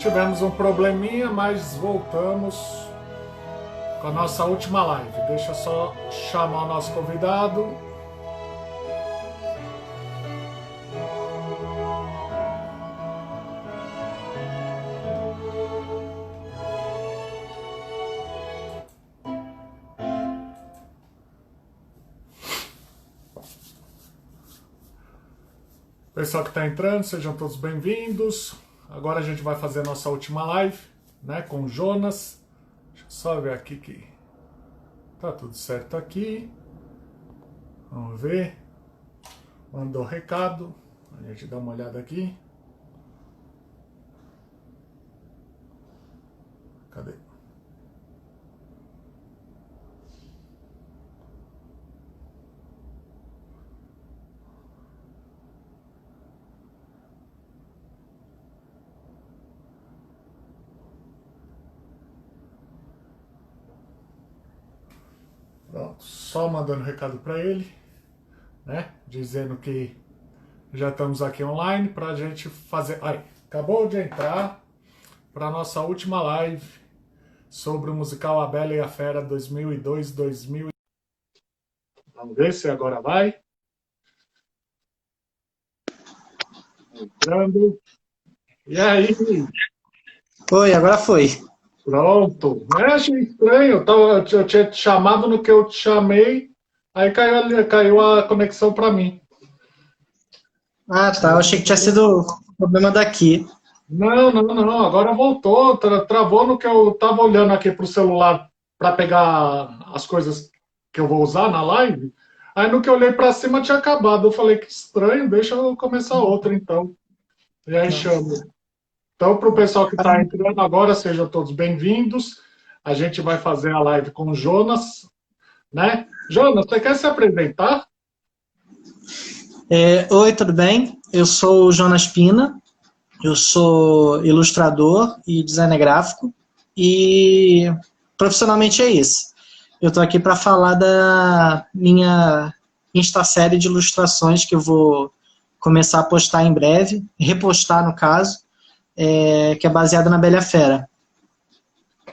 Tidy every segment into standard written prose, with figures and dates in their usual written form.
Tivemos um probleminha, mas voltamos com a nossa última live. Deixa eu só chamar o nosso convidado. Pessoal que está entrando, sejam todos bem-vindos. Agora a gente vai fazer a nossa última live, né, com o Jonas. Deixa eu só ver aqui que tá tudo certo aqui. Vamos ver. Mandou recado. A gente dá uma olhada aqui. Cadê? Pronto, só mandando recado para ele, né? Dizendo que já estamos aqui online para a gente fazer. Aí, acabou de entrar para nossa última live sobre o musical A Bela e a Fera 2002-2000. Vamos ver se agora vai. Entrando. E aí? Oi, agora foi. Pronto. Achei estranho. Eu tinha te chamado no que eu te chamei, aí caiu a conexão para mim. Ah, tá. Eu achei que tinha sido problema daqui. Não. Agora voltou. Travou no que eu estava olhando aqui para o celular para pegar as coisas que eu vou usar na live. Aí no que eu olhei para cima tinha acabado. Eu falei que estranho, deixa eu começar outra então. E aí chamo. Então, para o pessoal que está entrando agora, sejam todos bem-vindos. A gente vai fazer a live com o Jonas, né? Jonas, você quer se apresentar? Oi, tudo bem? Eu sou o Jonas Pina, eu sou ilustrador e designer gráfico e profissionalmente é isso. Eu estou aqui para falar da minha Instasérie de ilustrações que eu vou começar a postar em breve, repostar no caso, que é baseada na Bela e a Fera.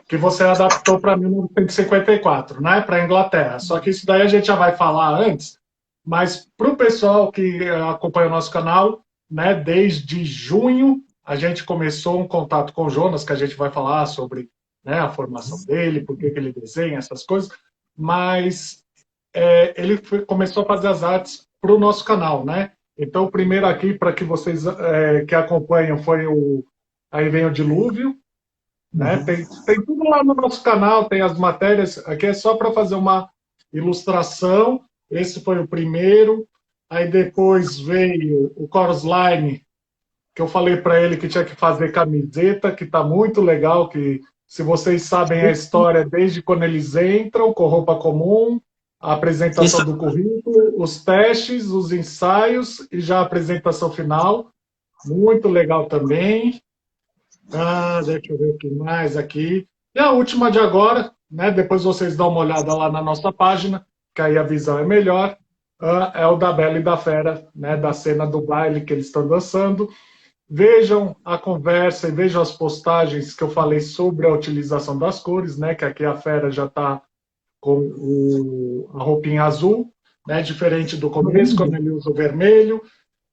Que você adaptou para 1954, né? Para a Inglaterra. Só que isso daí a gente já vai falar antes, mas para o pessoal que acompanha o nosso canal, né? Desde junho a gente começou um contato com o Jonas, que a gente vai falar sobre, né, a formação dele, por que ele desenha, essas coisas, mas ele começou a fazer as artes para o nosso canal, né? Então, o primeiro aqui, para que vocês que acompanham, foi o Aí Vem o Dilúvio, né? Tem tudo lá no nosso canal, tem as matérias. Aqui é só para fazer uma ilustração. Esse foi o primeiro. Aí depois veio o Chorus Line, que eu falei para ele que tinha que fazer camiseta, que está muito legal, que se vocês sabem a história, desde quando eles entram com roupa comum, a apresentação do currículo, os testes, os ensaios e já a apresentação final. Muito legal também. Deixa eu ver o que mais aqui. E a última de agora, né? Depois vocês dão uma olhada lá na nossa página, que aí a visão é melhor. É o da Bela e da Fera, né? Da cena do baile que eles estão dançando. Vejam a conversa e vejam as postagens que eu falei sobre a utilização das cores, né? Que aqui a Fera já está com a roupinha azul, né? Diferente do começo, quando ele usa o vermelho.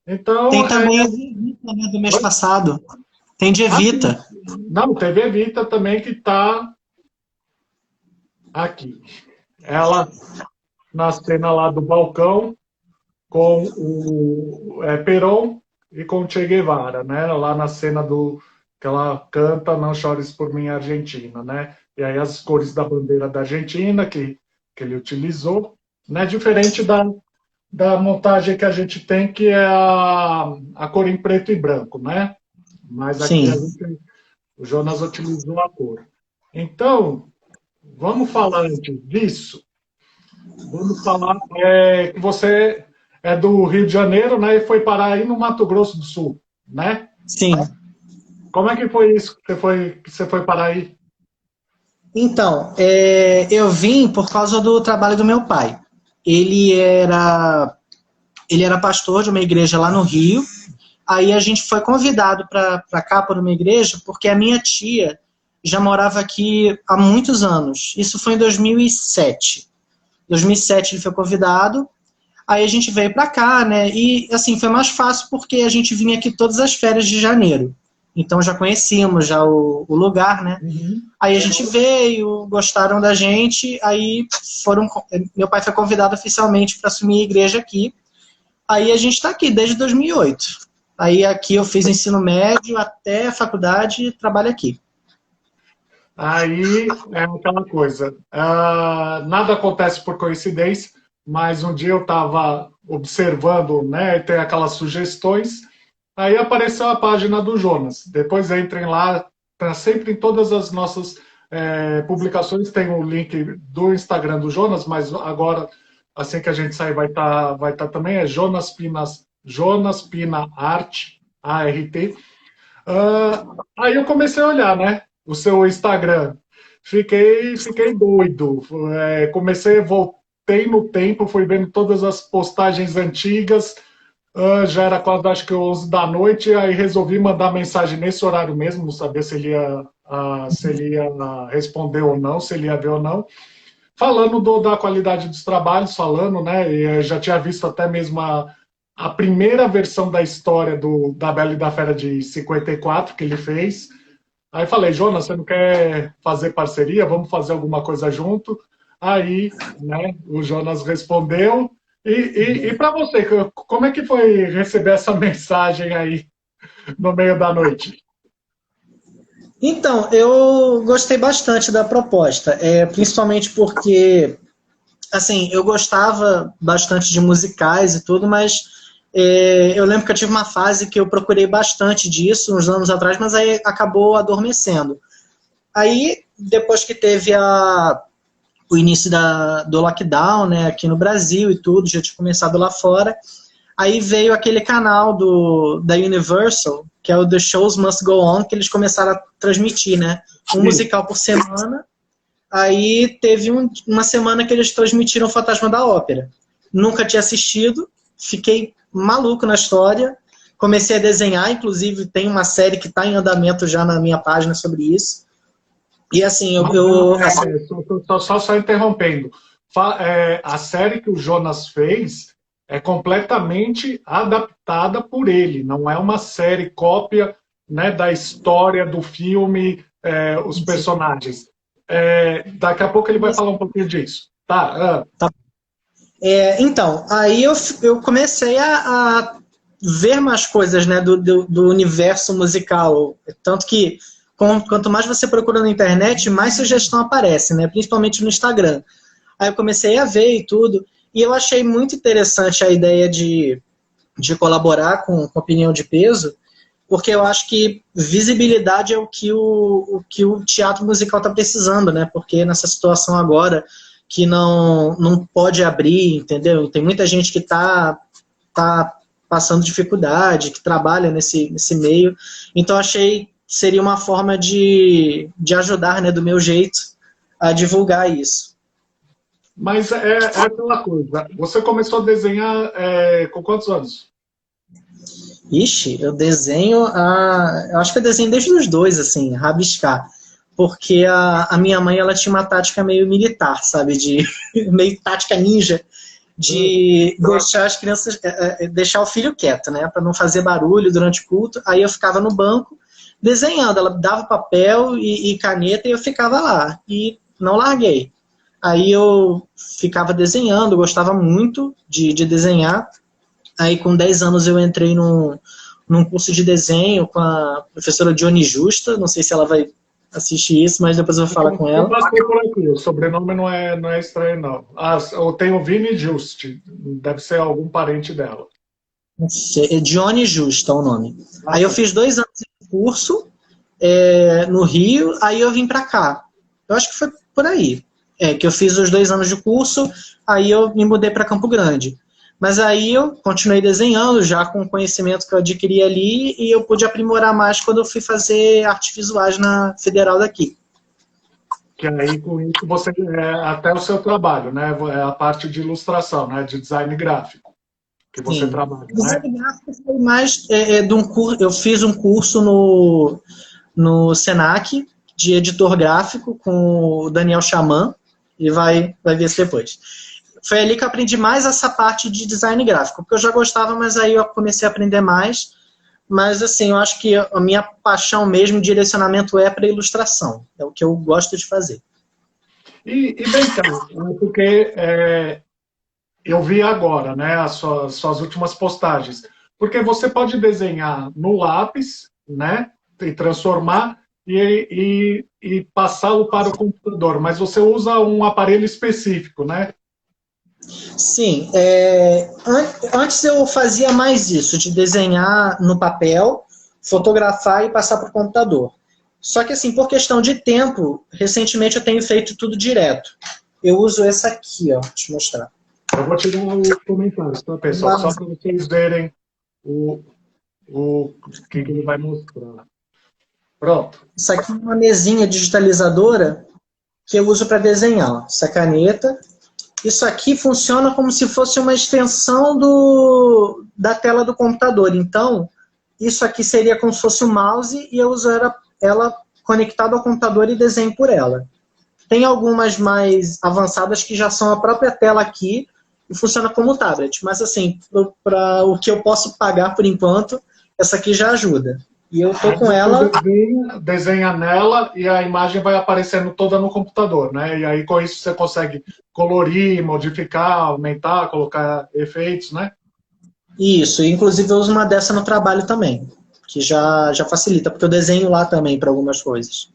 Então, tem também a Evita, né, do mês passado. Tem de Evita. Não, teve Evita também que está aqui. Ela na cena lá do balcão com o Perón e com o Che Guevara, né? Lá na cena que ela canta Não Chores por Mim, Argentina, né? E aí as cores da bandeira da Argentina que ele utilizou, né? Diferente da montagem que a gente tem, que é a cor em preto e branco, né? Mas aqui o Jonas utilizou a cor. Então, vamos falar antes disso. Vamos falar que você é do Rio de Janeiro, né? E foi parar aí no Mato Grosso do Sul, né? Sim. Como é que foi isso que você foi parar aí? Então, eu vim por causa do trabalho do meu pai. Ele era pastor de uma igreja lá no Rio, Aí a gente foi convidado para cá, para uma igreja, porque a minha tia já morava aqui há muitos anos. Isso foi em 2007. 2007 ele foi convidado, aí a gente veio para cá, né? E assim, foi mais fácil porque a gente vinha aqui todas as férias de janeiro. Então já conhecíamos já o lugar, né? Uhum. Aí a gente veio, gostaram da gente, aí meu pai foi convidado oficialmente para assumir a igreja aqui. Aí a gente está aqui desde 2008. Aí aqui eu fiz ensino médio até a faculdade e trabalho aqui. Aí é aquela coisa. Nada acontece por coincidência, mas um dia eu estava observando, né, e tem aquelas sugestões, aí apareceu a página do Jonas. Depois entrem lá, tá sempre em todas as nossas publicações, tem o link do Instagram do Jonas, mas agora, assim que a gente sair, vai tá também, é Jonas Pina Arte, ART. Aí eu comecei a olhar, né? O seu Instagram. Fiquei doido. Voltei no tempo, fui vendo todas as postagens antigas. Já era quase, acho que 11 da noite, aí resolvi mandar mensagem nesse horário mesmo, não sabia se ele ia responder ou não, se ele ia ver ou não. Falando da qualidade dos trabalhos, falando, né? E eu já tinha visto até mesmo a primeira versão da história da Bela e da Fera de 54 que ele fez. Aí falei, Jonas, você não quer fazer parceria? Vamos fazer alguma coisa junto? Aí, né, o Jonas respondeu. E para você, como é que foi receber essa mensagem aí no meio da noite? Então, eu gostei bastante da proposta, principalmente porque, assim, eu gostava bastante de musicais e tudo, mas eu lembro que eu tive uma fase que eu procurei bastante disso uns anos atrás, mas aí acabou adormecendo. Aí, depois que teve o início do lockdown, né, aqui no Brasil e tudo, já tinha começado lá fora, aí veio aquele canal da Universal, que é o The Shows Must Go On, que eles começaram a transmitir, né, um musical por semana. Aí teve uma semana que eles transmitiram o Fantasma da Ópera. Nunca tinha assistido, fiquei maluco na história, comecei a desenhar, inclusive tem uma série que está em andamento já na minha página sobre isso. E assim, só interrompendo. A série que o Jonas fez é completamente adaptada por ele, não é uma série cópia, né, da história do filme, os personagens. Daqui a pouco ele vai falar um pouquinho disso. Tá. Então, aí eu comecei a ver mais coisas, né, do universo musical. Tanto que, quanto mais você procura na internet, mais sugestão aparece, né, principalmente no Instagram. Aí eu comecei a ver e tudo, e eu achei muito interessante a ideia de colaborar com Opinião de Peso, porque eu acho que visibilidade é o que o teatro musical está precisando, né? Porque nessa situação agora que não pode abrir, entendeu? Tem muita gente que tá passando dificuldade, que trabalha nesse meio. Então achei que seria uma forma de ajudar, né, do meu jeito, a divulgar isso. Mas é aquela coisa. Você começou a desenhar com quantos anos? Ixi, eu desenho, eu acho que eu desenho desde os 2, assim, rabiscar. Porque a minha mãe, ela tinha uma tática meio militar, sabe? Meio tática ninja, de deixar as crianças, deixar o filho quieto, né? Para não fazer barulho durante o culto. Aí eu ficava no banco desenhando. Ela dava papel e caneta e eu ficava lá. E não larguei. Aí eu ficava desenhando, gostava muito de desenhar. Aí com 10 anos eu entrei num curso de desenho com a professora Johnny Justa, não sei se ela vai assistir isso, mas depois eu vou falar com ela. Eu passei por aqui, o sobrenome não é estranho, não. Eu tenho Vini Just, deve ser algum parente dela. É Johnny Justa o nome. Aí eu fiz 2 anos de curso no Rio, aí eu vim pra cá. Eu acho que foi por aí. Que eu fiz os 2 anos de curso, aí eu me mudei para Campo Grande. Mas aí eu continuei desenhando, já com o conhecimento que eu adquiri ali, e eu pude aprimorar mais quando eu fui fazer artes visuais na Federal daqui. Que aí com isso você até o seu trabalho, né? A parte de ilustração, né? De design gráfico. que você trabalha, né? Design gráfico foi mais de um curso. Eu fiz um curso no Senac de editor gráfico com o Daniel Chaman, e vai ver isso depois. Foi ali que eu aprendi mais essa parte de design gráfico, porque eu já gostava, mas aí eu comecei a aprender mais. Mas, assim, eu acho que a minha paixão mesmo, direcionamento é para ilustração. É o que eu gosto de fazer. E bem, então, porque eu vi agora, né, as suas últimas postagens. Porque você pode desenhar no lápis, né, e transformar e passá-lo para o computador, mas você usa um aparelho específico, né? Sim, antes eu fazia mais isso, de desenhar no papel, fotografar e passar para o computador. Só que assim, por questão de tempo, recentemente eu tenho feito tudo direto. Eu uso essa aqui, ó, deixa eu mostrar. Eu vou tirar os comentários, tá, pessoal? Só para vocês verem o que ele vai mostrar. Pronto. Isso aqui é uma mesinha digitalizadora que eu uso para desenhar. Essa caneta. Isso aqui funciona como se fosse uma extensão da tela do computador. Então, isso aqui seria como se fosse o mouse e eu uso ela conectada ao computador e desenho por ela. Tem algumas mais avançadas que já são a própria tela aqui e funciona como tablet. Mas, assim, para o que eu posso pagar por enquanto, essa aqui já ajuda. E eu tô com ela... Desenha nela e a imagem vai aparecendo toda no computador, né? E aí com isso você consegue colorir, modificar, aumentar, colocar efeitos, né? Isso, inclusive eu uso uma dessa no trabalho também, que já facilita, porque eu desenho lá também para algumas coisas.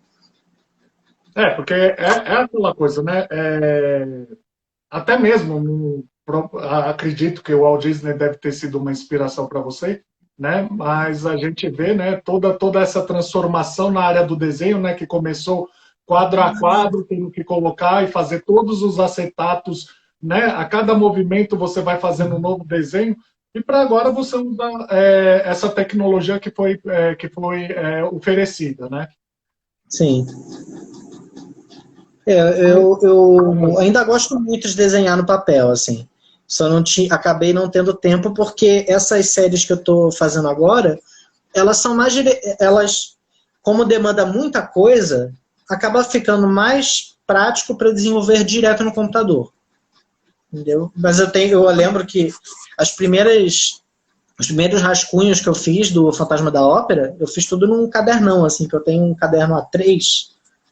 Porque é aquela coisa, né? Até mesmo, acredito que o Walt Disney deve ter sido uma inspiração para você, né? Mas a gente vê, né, toda essa transformação na área do desenho, né, que começou quadro a quadro, tendo que colocar e fazer todos os acetatos, né? A cada movimento você vai fazendo um novo desenho. E para agora você usa essa tecnologia que foi oferecida, né? Sim. Eu ainda gosto muito de desenhar no papel, assim. Só acabei não tendo tempo porque essas séries que eu estou fazendo agora, elas são mais... como demanda muita coisa, acaba ficando mais prático para desenvolver direto no computador. Entendeu? Mas eu lembro que os primeiros rascunhos que eu fiz do Fantasma da Ópera, eu fiz tudo num cadernão, assim, que eu tenho um caderno A3,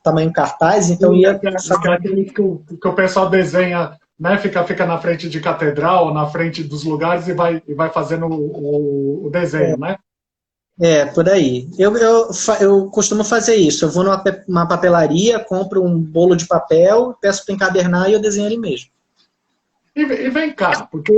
tamanho cartaz, então ia... Aquele que o pessoal desenha, né? Fica na frente de catedral, na frente dos lugares e vai fazendo o desenho, né? Por aí. Eu costumo fazer isso. Eu vou numa papelaria, compro um bolo de papel, peço para encadernar e eu desenho ali mesmo. E vem cá, porque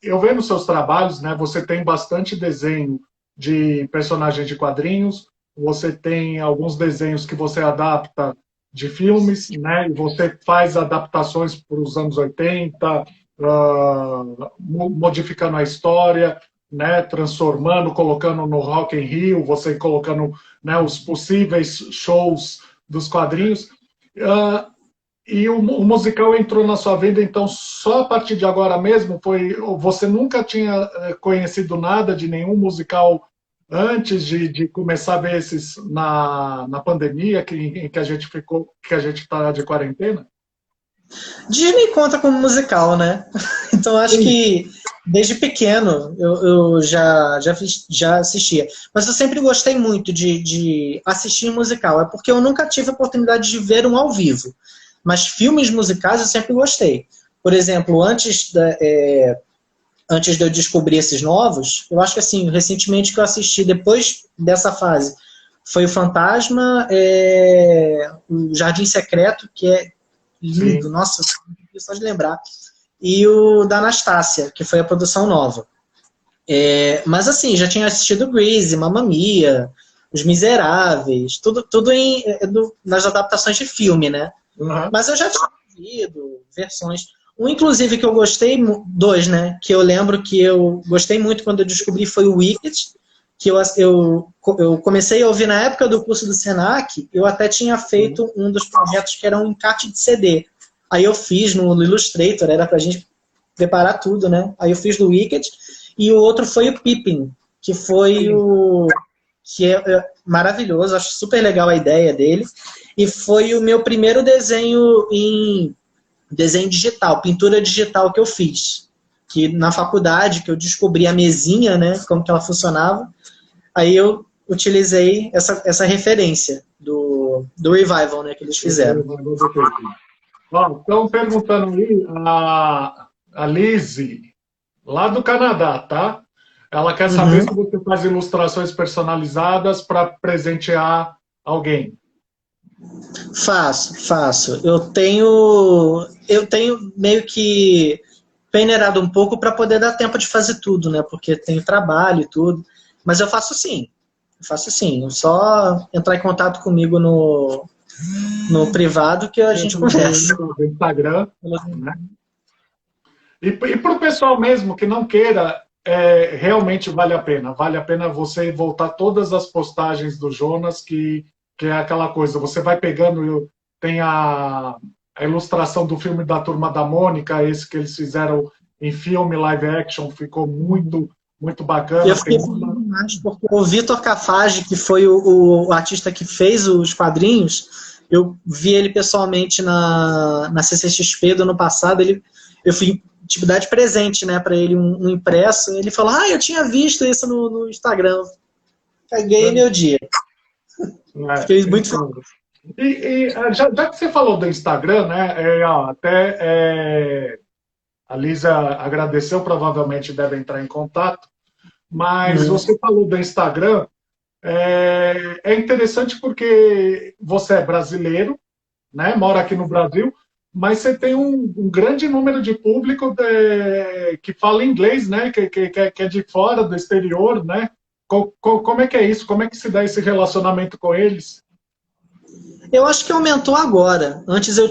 eu vejo nos seus trabalhos, né? Você tem bastante desenho de personagens de quadrinhos, você tem alguns desenhos que você adapta de filmes, né? E você faz adaptações para os anos 80, modificando a história, né? Transformando, colocando no Rock in Rio, você colocando, né, os possíveis shows dos quadrinhos. E o musical entrou na sua vida, então só a partir de agora mesmo você nunca tinha conhecido nada de nenhum musical antes de começar a ver esses na pandemia em que a gente está de quarentena? Disney conta como musical, né? Então acho que desde pequeno eu já assistia. Mas eu sempre gostei muito de assistir musical. É porque eu nunca tive a oportunidade de ver um ao vivo. Mas filmes musicais eu sempre gostei. Por exemplo, antes de eu descobrir esses novos, eu acho que assim, recentemente que eu assisti depois dessa fase, foi o Fantasma, o Jardim Secreto, que é lindo, Sim. Nossa, só de lembrar. E o da Anastácia, que foi a produção nova. Mas assim, já tinha assistido Grease, Mamma Mia, Os Miseráveis, tudo nas adaptações de filme, né? Uhum. Mas eu já tinha visto versões. Um, inclusive, que eu gostei, dois, né? Que eu lembro que eu gostei muito quando eu descobri foi o Wicked, que eu comecei a ouvir na época do curso do Senac. Eu até tinha feito um dos projetos que era um encarte de CD. Aí eu fiz no Illustrator, era pra gente preparar tudo, né? Aí eu fiz do Wicked, e o outro foi o Pippin, que foi o... que é maravilhoso, acho super legal a ideia dele, e foi o meu primeiro desenho em desenho digital, pintura digital que eu fiz, que na faculdade, que eu descobri a mesinha, né, como que ela funcionava, aí eu utilizei essa referência do Revival, né, que eles fizeram. Ó, estão perguntando aí, a Lizzie, lá do Canadá, tá? Ela quer saber Uhum. se você faz ilustrações personalizadas para presentear alguém. Faço. Eu tenho meio que peneirado um pouco para poder dar tempo de fazer tudo, né? Porque tenho trabalho e tudo. Mas eu faço sim. É só entrar em contato comigo no privado que a gente conversa. No Instagram, né? E para o pessoal mesmo que não queira, realmente vale a pena. Vale a pena você voltar todas as postagens do Jonas, que é aquela coisa, você vai pegando, tem a ilustração do filme da Turma da Mônica, esse que eles fizeram em filme, live action, ficou muito, muito bacana. Eu fiquei feliz demais, porque o Vitor Cafage, que foi o artista que fez os quadrinhos, eu vi ele pessoalmente na CCXP do ano passado, eu fui tipo, dar de presente, né, para ele um impresso, ele falou, eu tinha visto isso no Instagram. Peguei meu dia. Fiquei muito feliz. Já que você falou do Instagram, né, a Lisa agradeceu, provavelmente deve entrar em contato, mas você falou do Instagram, é interessante porque você é brasileiro, né, mora aqui no Brasil, mas você tem um grande número de público que fala inglês, né, que é de fora, do exterior, né? Como é que é isso? Como é que se dá esse relacionamento com eles? Eu acho que aumentou agora. Antes eu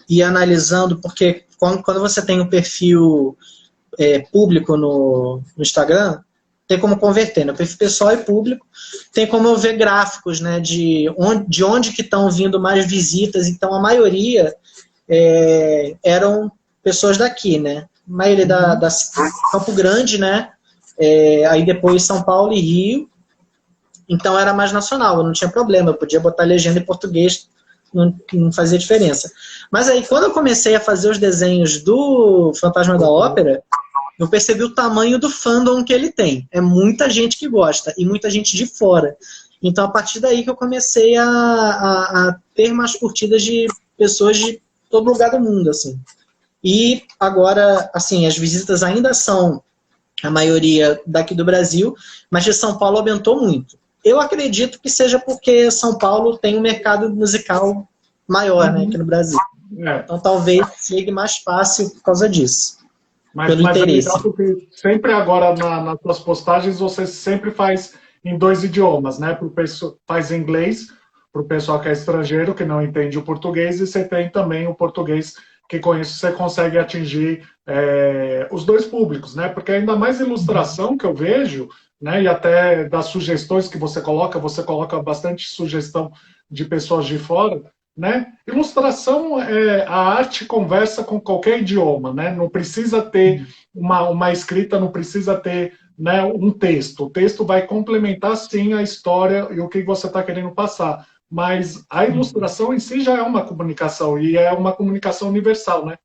ia analisando, porque quando você tem um perfil público no Instagram, tem como converter, né? Perfil pessoal e público, tem como eu ver gráficos, né? De onde que estão vindo mais visitas. Então, a maioria eram pessoas daqui, né? A maioria da Campo Grande, né? Aí depois São Paulo e Rio. Então era mais nacional, eu não tinha problema, eu podia botar legenda em português, não fazia diferença. Mas aí, quando eu comecei a fazer os desenhos do Fantasma da Ópera, eu percebi o tamanho do fandom que ele tem. É muita gente que gosta, e muita gente de fora. Então, a partir daí que eu comecei a ter mais curtidas de pessoas de todo lugar do mundo, assim. E agora, assim, as visitas ainda são a maioria daqui do Brasil, mas de São Paulo aumentou muito. Eu acredito que seja porque São Paulo tem um mercado musical maior, né, aqui no Brasil. Então talvez chegue mais fácil por causa disso. Mas é legal porque sempre agora nas suas postagens você sempre faz em 2 idiomas, né? Faz em inglês para o pessoal que é estrangeiro, que não entende o português, e você tem também o português, que com isso você consegue atingir os dois públicos, né? Porque ainda mais ilustração que eu vejo, né? E até das sugestões que você coloca bastante sugestão de pessoas de fora, né? Ilustração, a arte conversa com qualquer idioma, né? Não precisa ter uma escrita, não precisa ter, né, um texto. O texto vai complementar, sim, a história e o que você está querendo passar. Mas a ilustração em si já é uma comunicação, e é uma comunicação universal, né?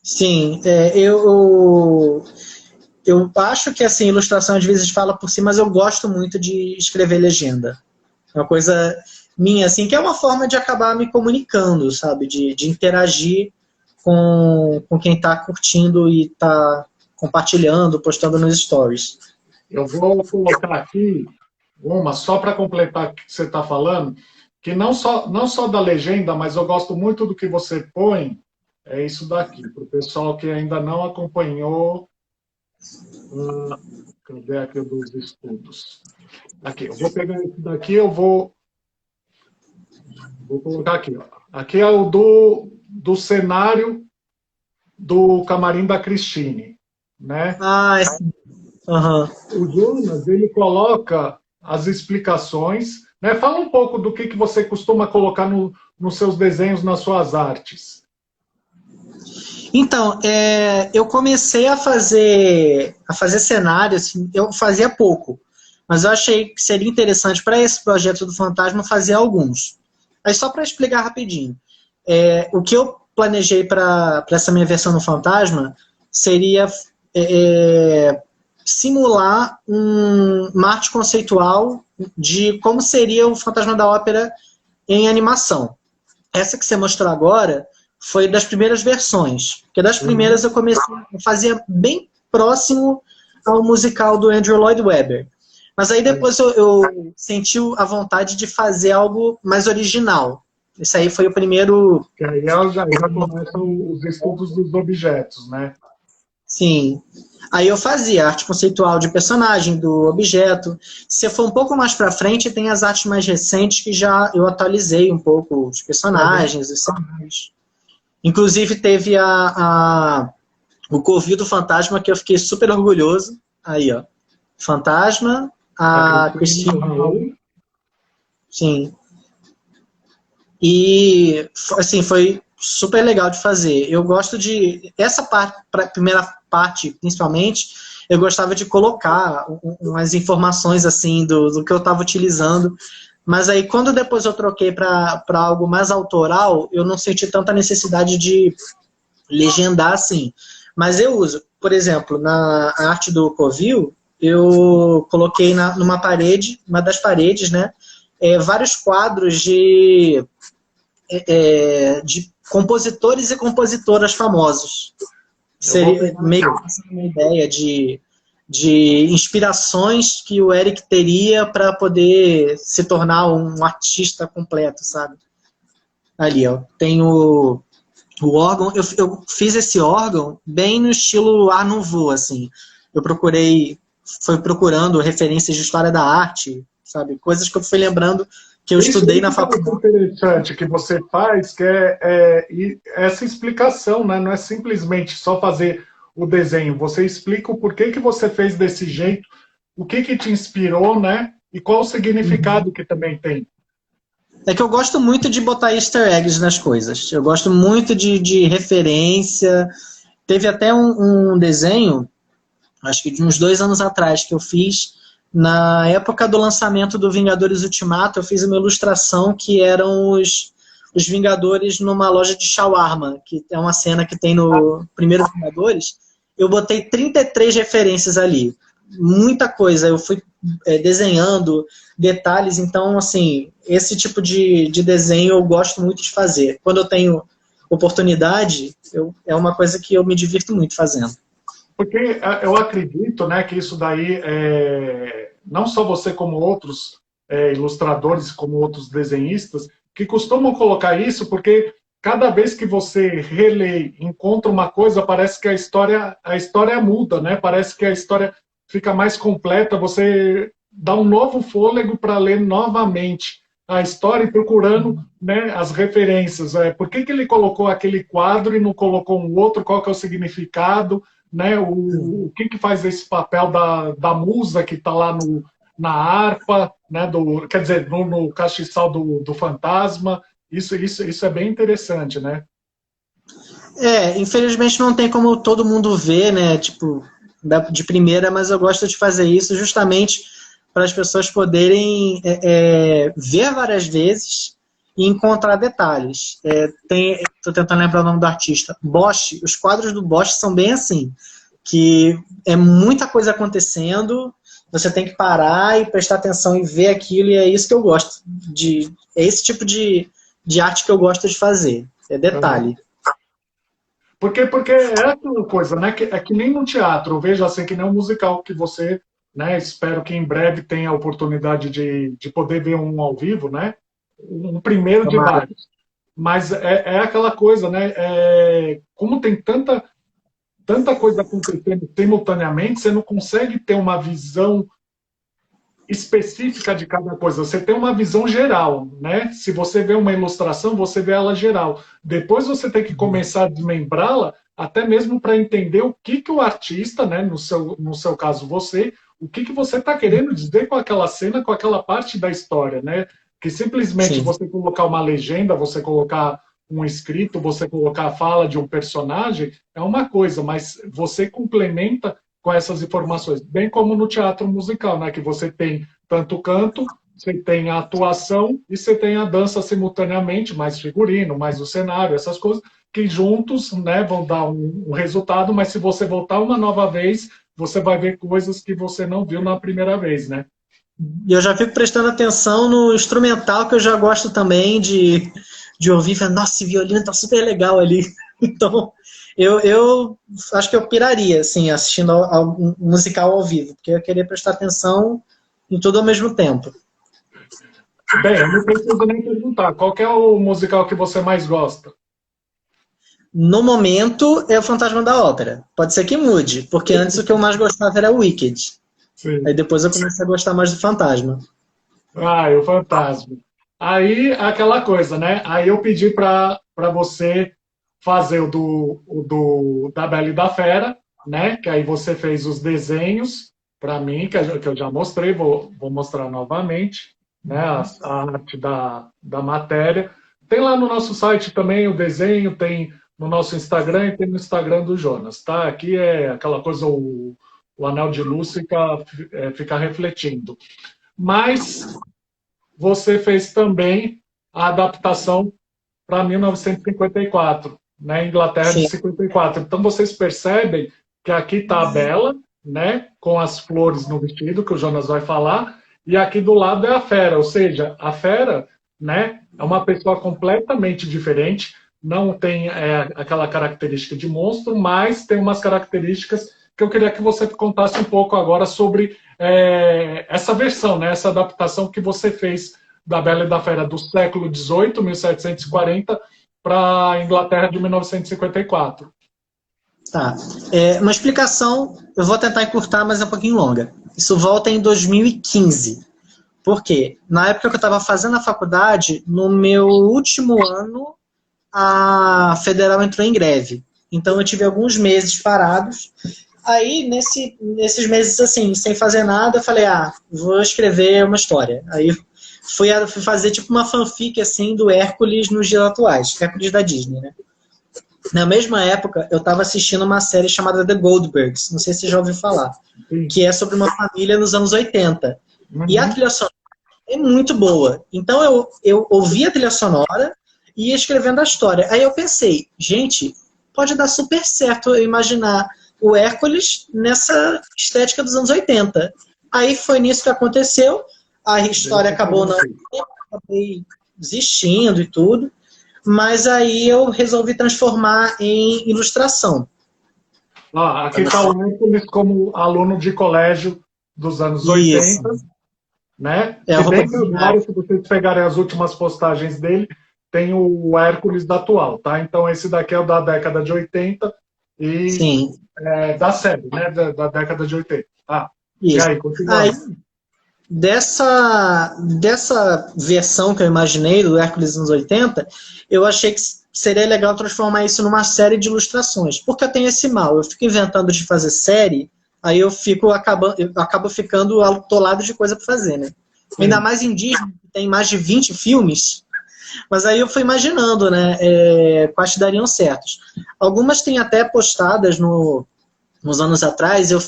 Sim, eu acho que assim, ilustração às vezes fala por si, mas eu gosto muito de escrever legenda. É uma coisa minha, assim, que é uma forma de acabar me comunicando, sabe? De interagir com quem está curtindo e está compartilhando, postando nos stories. Eu vou colocar aqui só para completar o que você está falando, que não só da legenda, mas eu gosto muito do que você põe, é isso daqui, para o pessoal que ainda não acompanhou. Cadê aqui dos estudos? Aqui, eu vou pegar esse daqui, vou colocar aqui. Ó. Aqui é o do cenário do camarim da Cristine, né? O Jonas, ele coloca as explicações, né? Fala um pouco do que você costuma colocar nos seus desenhos, nas suas artes. Então, eu comecei a fazer cenário, assim, eu fazia pouco, mas eu achei que seria interessante para esse projeto do Fantasma fazer alguns. Aí só para explicar rapidinho, o que eu planejei para essa minha versão do Fantasma seria simular uma arte conceitual de como seria o Fantasma da Ópera em animação. Essa que você mostrou agora foi das primeiras versões. Porque das primeiras eu comecei a fazer bem próximo ao musical do Andrew Lloyd Webber. Mas aí depois eu senti a vontade de fazer algo mais original. Esse aí foi o primeiro... Que aí já começam os estudos dos objetos, né? Sim. Aí eu fazia arte conceitual de personagem, do objeto. Se for um pouco mais pra frente, tem as artes mais recentes que já eu atualizei um pouco os personagens, os cenários. Inclusive teve o Covid do Fantasma, que eu fiquei super orgulhoso. Aí, ó. Fantasma, a Christine Raul. Sim. E, assim, foi super legal de fazer. Eu gosto de... Essa parte, primeira parte, principalmente, eu gostava de colocar umas informações, assim, do que eu estava utilizando. Mas aí, quando depois eu troquei para algo mais autoral, eu não senti tanta necessidade de legendar, assim. Mas eu uso, por exemplo, na arte do Covil, eu coloquei numa parede, uma das paredes, né, vários quadros de compositores e compositoras famosos. Seria meio que uma ideia de inspirações que o Eric teria para poder se tornar um artista completo, sabe? Ali, ó, tem o órgão. Eu fiz esse órgão bem no estilo Art Nouveau, assim. Eu fui procurando referências de história da arte, sabe? Coisas que eu fui lembrando que eu estudei na faculdade. Isso é interessante que você faz, que essa explicação, né? Não é simplesmente só fazer o desenho. Você explica o porquê que você fez desse jeito, o que te inspirou, né? E qual o significado que também tem. É que eu gosto muito de botar easter eggs nas coisas. Eu gosto muito de referência. Teve até um desenho, acho que de uns 2 anos atrás, que eu fiz. Na época do lançamento do Vingadores Ultimato, eu fiz uma ilustração que eram os Vingadores numa loja de shawarma, que é uma cena que tem no primeiro Vingadores. Eu botei 33 referências ali. Muita coisa. Eu fui desenhando detalhes. Então, assim, esse tipo de desenho eu gosto muito de fazer. Quando eu tenho oportunidade, é uma coisa que eu me divirto muito fazendo. Porque eu acredito, né, que isso daí, não só você como outros ilustradores, como outros desenhistas, que costumam colocar isso, porque cada vez que você relê, encontra uma coisa, parece que a história muda, né? Parece que a história fica mais completa, você dá um novo fôlego para ler novamente a história e procurando, né, as referências. Por que ele colocou aquele quadro e não colocou um outro? Qual que é o significado? Né, o que faz esse papel da musa que está lá na harpa, né, quer dizer, no castiçal do fantasma. Isso é bem interessante, né? Infelizmente não tem como todo mundo ver, né, tipo, de primeira, mas eu gosto de fazer isso justamente para as pessoas poderem ver várias vezes e encontrar detalhes. Estou tentando lembrar o nome do artista. Bosch, os quadros do Bosch são bem assim, que é muita coisa acontecendo, você tem que parar e prestar atenção e ver aquilo, e é isso que eu gosto. É esse tipo de arte que eu gosto de fazer, é detalhe. Porque é aquela coisa, né? É que nem no teatro, eu vejo assim, que nem um musical que você, né? Espero que em breve tenha a oportunidade de poder ver um ao vivo, né? Um primeiro de vários. Mas é aquela coisa, né? Como tem tanta coisa acontecendo simultaneamente, você não consegue ter uma visão específica de cada coisa. Você tem uma visão geral, né? Se você vê uma ilustração, você vê ela geral. Depois você tem que começar a desmembrá-la, até mesmo para entender o que o artista, né? No seu caso você, o que você está querendo dizer com aquela cena, com aquela parte da história, né? Que simplesmente Sim. Você colocar uma legenda, você colocar um escrito, você colocar a fala de um personagem, é uma coisa, mas você complementa com essas informações, bem como no teatro musical, né? Que você tem tanto o canto, você tem a atuação e você tem a dança simultaneamente, mais figurino, mais o cenário, essas coisas, que juntos, né, vão dar um resultado, mas se você voltar uma nova vez, você vai ver coisas que você não viu na primeira vez, né? E eu já fico prestando atenção no instrumental, que eu já gosto também de ouvir, falando, nossa, esse violino tá super legal ali. Então, eu acho que eu piraria, assim, assistindo um musical ao vivo, porque eu queria prestar atenção em tudo ao mesmo tempo. Bem, eu não preciso nem perguntar, qual que é o musical que você mais gosta? No momento, é o Fantasma da Ópera. Pode ser que mude, porque antes o que eu mais gostava era Wicked. Sim. Aí depois eu comecei a gostar mais do Fantasma. Ah, o Fantasma. Aí, aquela coisa, né? Aí eu pedi para você fazer da Bela e da Fera, né? Que aí você fez os desenhos para mim, que eu já mostrei, vou mostrar novamente, né? A arte da matéria. Tem lá no nosso site também o desenho, tem no nosso Instagram e tem no Instagram do Jonas, tá? Aqui é aquela coisa, o anel de luz fica refletindo. Mas você fez também a adaptação para 1954, né? Inglaterra de Sim. 54. Então vocês percebem que aqui está a Bela, né? Com as flores no vestido, que o Jonas vai falar, e aqui do lado é a Fera, ou seja, a Fera, né? É uma pessoa completamente diferente, não tem aquela característica de monstro, mas tem umas características que eu queria que você contasse um pouco agora sobre essa versão, né? Essa adaptação que você fez da Bela e da Fera do século XVIII, 1740, para a Inglaterra de 1954. Tá. Uma explicação, eu vou tentar encurtar, mas é um pouquinho longa. Isso volta em 2015. Por quê? Na época que eu estava fazendo a faculdade, no meu último ano, a Federal entrou em greve. Então eu tive alguns meses parados. Aí, nesses meses, assim, sem fazer nada, eu falei, vou escrever uma história. Aí fui fazer tipo uma fanfic, assim, do Hércules nos dias atuais. Hércules da Disney, né? Na mesma época, eu estava assistindo uma série chamada The Goldbergs. Não sei se você já ouviu falar. Sim. Que é sobre uma família nos anos 80. Uhum. E a trilha sonora é muito boa. Então eu ouvi a trilha sonora e ia escrevendo a história. Aí eu pensei, gente, pode dar super certo eu imaginar o Hércules nessa estética dos anos 80. Aí foi nisso que aconteceu. A história acabou não... Acabei desistindo e tudo. Mas aí eu resolvi transformar em ilustração. Aqui está o Hércules como aluno de colégio dos anos 80. Isso. Né? Se bem que agora, se vocês pegarem as últimas postagens dele, tem o Hércules da atual, tá? Então esse daqui é o da década de 80 e Sim. Da série, né? Da década de 80. Isso. E aí, continua. Dessa versão que eu imaginei do Hércules dos anos 80, eu achei que seria legal transformar isso numa série de ilustrações. Porque eu tenho esse mal, eu fico inventando de fazer série, aí eu acabo ficando atolado de coisa para fazer, né? Ainda mais em Disney, que tem mais de 20 filmes, mas aí eu fui imaginando, né, quais dariam certos. Algumas tem até postadas nos anos atrás, eu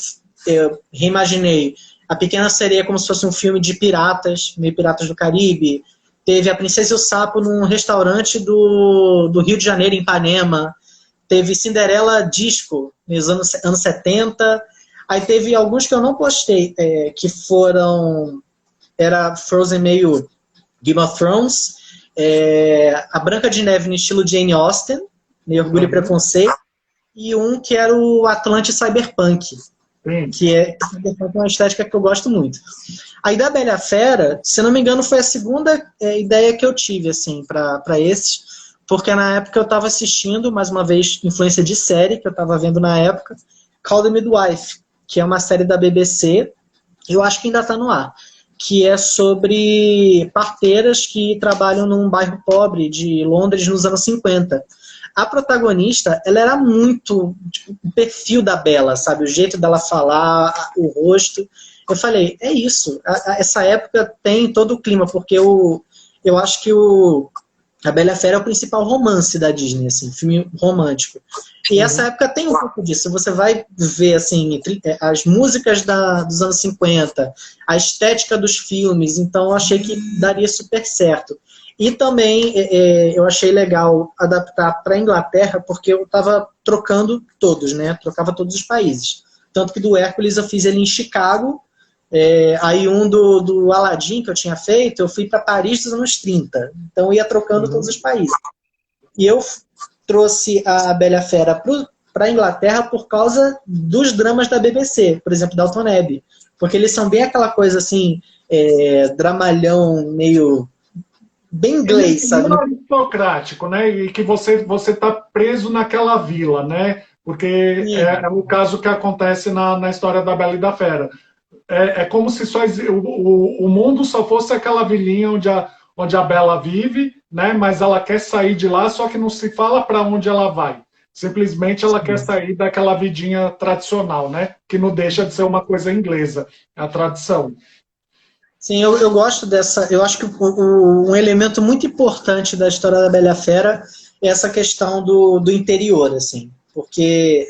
reimaginei A Pequena Sereia como se fosse um filme de piratas, meio Piratas do Caribe. Teve A Princesa e o Sapo num restaurante do Rio de Janeiro, em Ipanema. Teve Cinderela Disco, nos anos 70. Aí teve alguns que eu não postei, que foram... Era Frozen meio Game of Thrones. A Branca de Neve no estilo Jane Austen, meio Orgulho e Preconceito. E um que era o Atlante Cyberpunk. Que é uma estética que eu gosto muito. A da Bela e a Fera, se não me engano, foi a segunda ideia que eu tive, assim, para esses, porque na época eu estava assistindo, mais uma vez, influência de série, que eu estava vendo na época, Call the Midwife, que é uma série da BBC, eu acho que ainda está no ar, que é sobre parteiras que trabalham num bairro pobre de Londres nos anos 50. A protagonista, ela era muito tipo, o perfil da Bela, sabe? O jeito dela falar, o rosto. Eu falei, é isso. Essa época tem todo o clima, porque eu acho que A Bela e a Fera é o principal romance da Disney, assim, filme romântico. E essa época tem um pouco disso. Você vai ver, assim, as músicas dos anos 50, a estética dos filmes, então eu achei que daria super certo. E também eu achei legal adaptar para a Inglaterra, porque eu estava trocando todos, né? Trocava todos os países. Tanto que do Hércules eu fiz ele em Chicago, aí do Aladdin que eu tinha feito, eu fui para Paris dos anos 30. Então eu ia trocando todos os países. E eu trouxe a Bela e a Fera para a Inglaterra por causa dos dramas da BBC, por exemplo, Downton Abbey. Porque eles são bem aquela coisa assim, dramalhão meio bem inglês, sabe? Muito aristocrático, né? E que você está preso naquela vila, né? Porque é o caso que acontece na história da Bela e da Fera. É como se o mundo só fosse aquela vilinha onde a Bela vive, né? Mas ela quer sair de lá, só que não se fala para onde ela vai. Simplesmente ela quer sair daquela vidinha tradicional, né? Que não deixa de ser uma coisa inglesa, a tradição. Sim, eu gosto dessa. Eu acho que um elemento muito importante da história da Bela e a Fera é essa questão do interior, assim. Porque,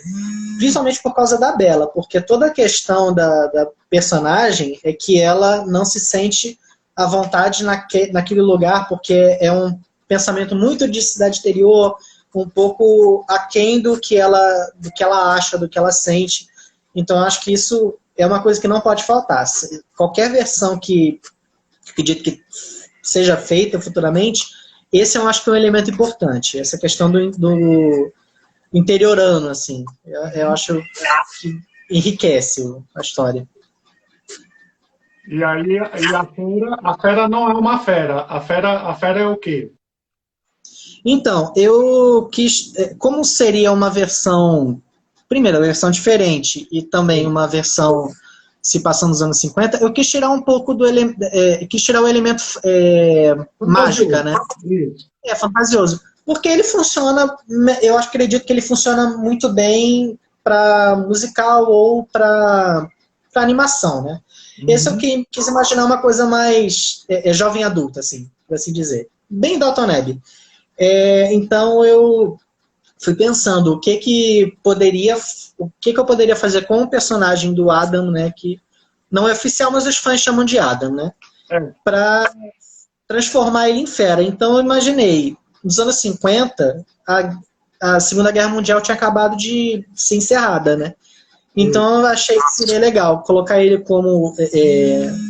principalmente por causa da Bela, porque toda a questão da personagem é que ela não se sente à vontade naquele lugar, porque é um pensamento muito de cidade interior, um pouco aquém do que ela acha, do que ela sente. Então, acho que isso é uma coisa que não pode faltar. Qualquer versão que acredito que seja feita futuramente, esse eu acho que é um elemento importante. Essa questão do interiorano, assim. Eu acho que enriquece a história. E aí a fera não é uma fera. A fera é o quê? Então, eu quis. Como seria uma versão. Primeiro, a versão diferente e também uma versão se passando nos anos 50, eu quis tirar um pouco quis tirar o elemento mágica, né? É fantasioso. Porque ele funciona, eu acredito que ele funciona muito bem para musical ou para animação, né? Esse eu quis imaginar uma coisa mais jovem adulta, assim, por assim dizer. Bem Downton Abbey. Então eu fui pensando o que eu poderia fazer com o personagem do Adam, né, que não é oficial, mas os fãs chamam de Adam, né, para transformar ele em fera. Então eu imaginei, nos anos 50, a Segunda Guerra Mundial tinha acabado de ser encerrada, né? Então eu achei que seria legal colocar ele como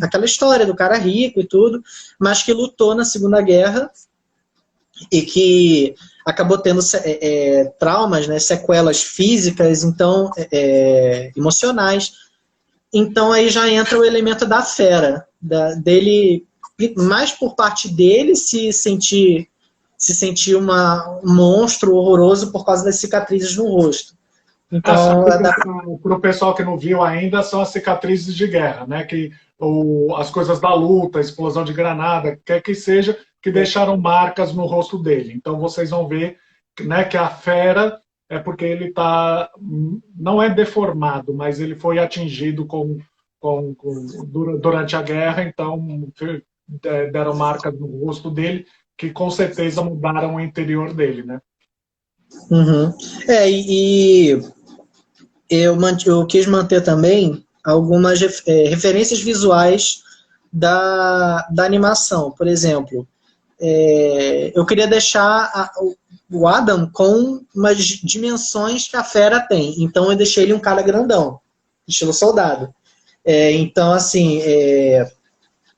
aquela história do cara rico e tudo, mas que lutou na Segunda Guerra e que acabou tendo traumas, né, sequelas físicas, então emocionais. Então aí já entra o elemento da fera, dele, mais por parte dele se sentir um monstro horroroso por causa das cicatrizes no rosto. Então, para o pessoal que não viu ainda, são as cicatrizes de guerra, né? As coisas da luta, explosão de granada, quer que seja, que deixaram marcas no rosto dele. Então vocês vão ver, né, que a fera é porque ele não é deformado, mas ele foi atingido durante a guerra, então deram marcas no rosto dele que com certeza mudaram o interior dele, né? Uhum. E eu quis manter também algumas referências visuais da animação. Por exemplo, eu queria deixar o Adam com umas dimensões que a fera tem. Então eu deixei ele um cara grandão, estilo soldado. Então, assim,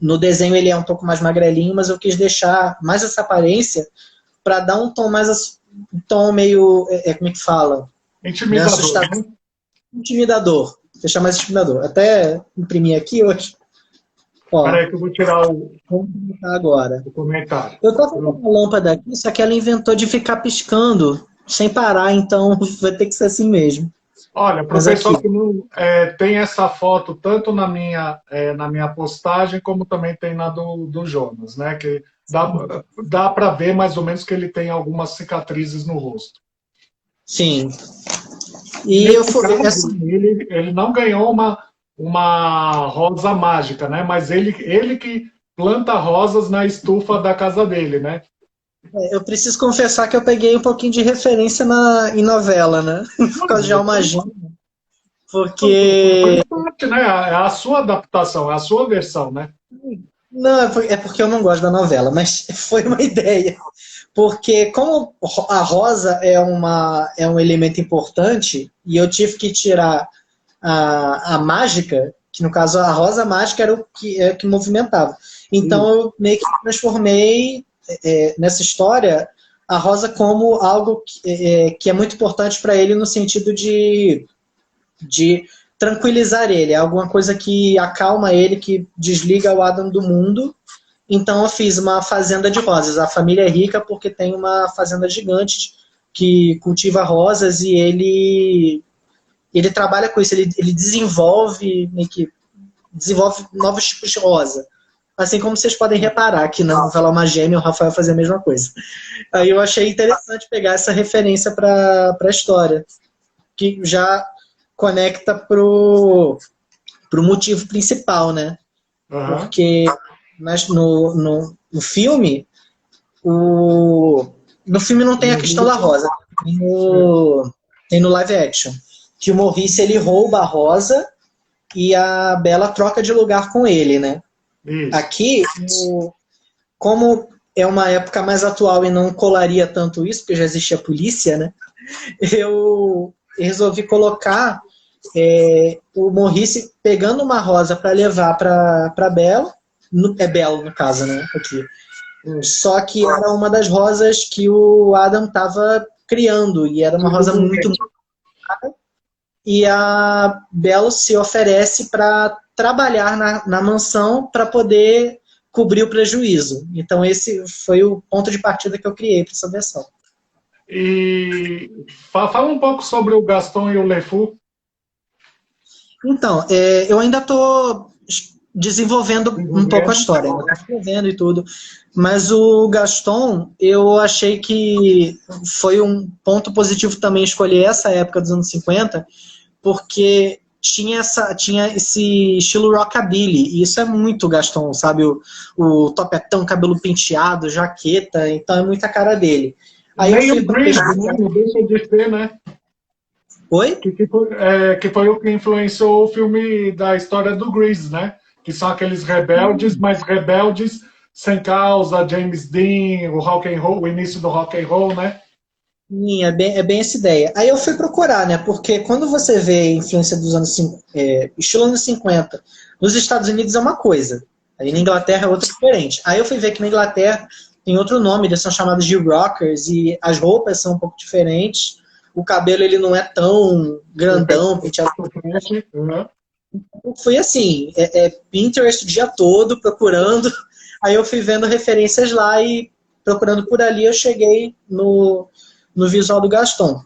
no desenho ele é um pouco mais magrelinho, mas eu quis deixar mais essa aparência para dar um tom um tom meio, como é que fala? Intimidador. Né? Intimidador. Deixar mais intimidador. Até imprimir aqui hoje. Peraí que eu vou tirar o comentário. Eu tô com uma lâmpada aqui, só que ela inventou de ficar piscando sem parar, então vai ter que ser assim mesmo. Olha, para o pessoal que não tem essa foto tanto na minha postagem, como também tem na do Jonas, né? Que dá para ver mais ou menos que ele tem algumas cicatrizes no rosto. Sim. E ele não ganhou uma rosa mágica, né? Mas ele que planta rosas na estufa da casa dele, né? Eu preciso confessar que eu peguei um pouquinho de referência em novela, né? Por causa de Alma Gêmea, porque... Faz parte, né? É a sua adaptação, é a sua versão, né? Não, é porque eu não gosto da novela, mas foi uma ideia. Porque como a rosa é um elemento importante, e eu tive que tirar a mágica, que no caso a rosa mágica era o que movimentava. Então eu meio que transformei nessa história a rosa como algo que é muito importante para ele no sentido de tranquilizar ele, é alguma coisa que acalma ele, que desliga o Adam do mundo. Então eu fiz uma fazenda de rosas. A família é rica porque tem uma fazenda gigante que cultiva rosas e ele trabalha com isso, ele desenvolve, desenvolve novos tipos de rosa. Assim como vocês podem reparar que na novela Uma Gêmea o Rafael fazia a mesma coisa. Aí eu achei interessante pegar essa referência para a história, que já conecta pro motivo principal, né? Aham. Porque no filme, no filme não tem a questão da rosa, tem no live action. Que o Maurice ele rouba a rosa e a Bella troca de lugar com ele, né? Isso. Aqui, como é uma época mais atual e não colaria tanto isso, porque já existia polícia, né? Eu resolvi colocar o Maurice pegando uma rosa para levar para Bella, é Belo no caso, né? Aqui. Só que era uma das rosas que o Adam estava criando e era uma rosa muito e a Belo se oferece para trabalhar na mansão para poder cobrir o prejuízo. Então esse foi o ponto de partida que eu criei para essa versão. E fala um pouco sobre o Gaston e o LeFou. Então, eu ainda estou desenvolvendo um pouco a história, ainda estou escrevendo e tudo, mas o Gaston, eu achei que foi um ponto positivo também escolher essa época dos anos 50, porque tinha esse estilo rockabilly, e isso é muito Gaston, sabe? O topetão, cabelo penteado, jaqueta, então é muita cara dele. Aí eu Meio fui Grease, né? pesquisar. Não deixa de ser, né? Oi? Que foi o que influenciou o filme da história do Grease, né? Que são aqueles rebeldes, mas rebeldes sem causa, James Dean, o rock and roll, o início do rock and roll, né? Sim, é bem essa ideia. Aí eu fui procurar, né? Porque quando você vê a influência dos estilo anos 50, nos Estados Unidos é uma coisa, aí na Inglaterra é outra diferente. Aí eu fui ver que na Inglaterra tem outro nome, eles são chamados de rockers, e as roupas são um pouco diferentes, o cabelo ele não é tão grandão, penteado. Uhum. Foi assim, Pinterest o dia todo procurando, aí eu fui vendo referências lá e procurando por ali eu cheguei no visual do Gaston.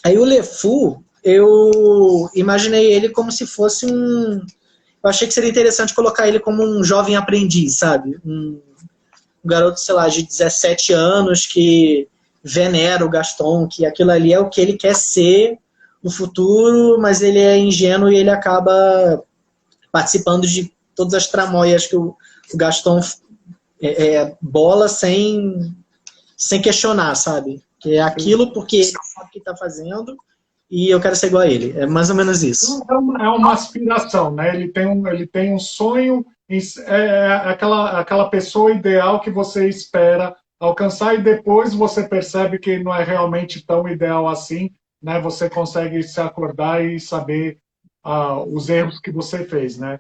Aí o LeFou, eu imaginei ele como se fosse um... Eu achei que seria interessante colocar ele como um jovem aprendiz, sabe? Um garoto, sei lá, de 17 anos que venera o Gaston, que aquilo ali é o que ele quer ser no futuro, mas ele é ingênuo e ele acaba participando de todas as tramóias que o Gaston bola sem questionar, sabe? Que é aquilo porque ele sabe o que está fazendo e eu quero ser igual a ele. É mais ou menos isso. É uma aspiração, né? Ele tem um sonho, aquela pessoa ideal que você espera alcançar e depois você percebe que não é realmente tão ideal assim, né? Você consegue se acordar e saber os erros que você fez, né?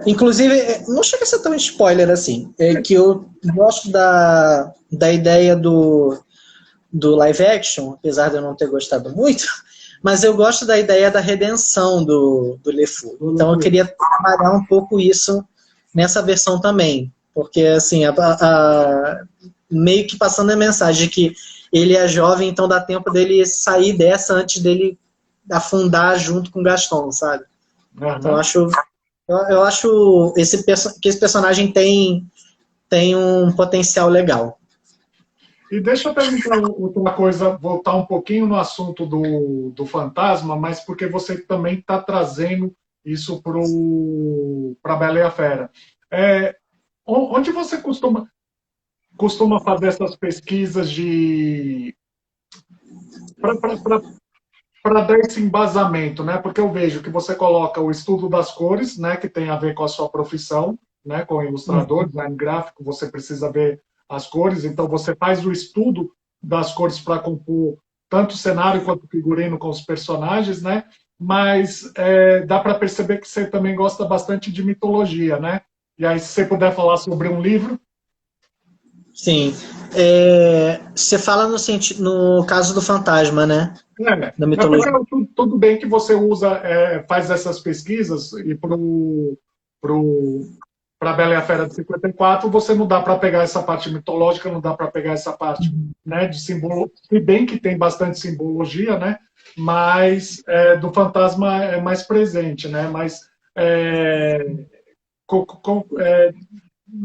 Inclusive, não chega a ser tão spoiler assim. É que eu gosto da ideia do live action, apesar de eu não ter gostado muito, mas eu gosto da ideia da redenção do LeFou. Então eu queria trabalhar um pouco isso nessa versão também. Porque, assim, meio que passando a mensagem de que ele é jovem, então dá tempo dele sair dessa antes dele afundar junto com o Gaston, sabe? Então Uhum. eu acho que esse personagem tem um potencial legal. E deixa eu perguntar outra coisa, voltar um pouquinho no assunto do fantasma, mas porque você também está trazendo isso para a Bela e a Fera. Onde você costuma. costuma fazer essas pesquisas de para dar esse embasamento, né? Porque eu vejo que você coloca o estudo das cores, né? Que tem a ver com a sua profissão, né? Com ilustrador, design gráfico, você precisa ver as cores, então você faz o estudo das cores para compor tanto o cenário quanto o figurino com os personagens, né? Mas dá para perceber que você também gosta bastante de mitologia, né? E aí, se você puder falar sobre um livro. Sim. Você fala no caso do fantasma, né? Da É porque mitologia. tudo bem que você usa, faz essas pesquisas e para Bela e a Fera de 54 você não dá para pegar essa parte mitológica, não dá para pegar essa parte, né, de simbolo, se bem que tem bastante simbologia, né, mas do fantasma é mais presente, né, mas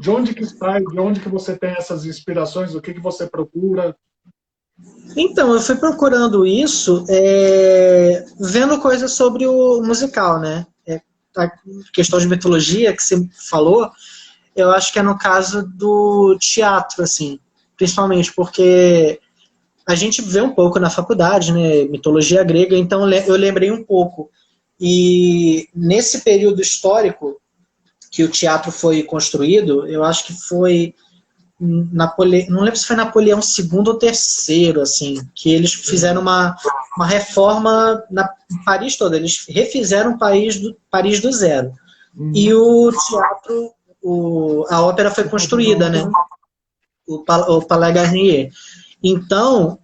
de onde que sai, de onde que você tem essas inspirações, o que que você procura? Então, eu fui procurando isso, vendo coisas sobre o musical, né? A questão de mitologia que você falou, eu acho que é no caso do teatro, assim, principalmente porque a gente vê um pouco na faculdade, né? Mitologia grega, então eu lembrei um pouco. E nesse período histórico que o teatro foi construído, eu acho que foi não lembro se foi Napoleão II ou terceiro, assim, que eles fizeram uma reforma na Paris toda, eles refizeram Paris do zero. E o teatro, a ópera foi construída, né? O Palais Garnier. Então,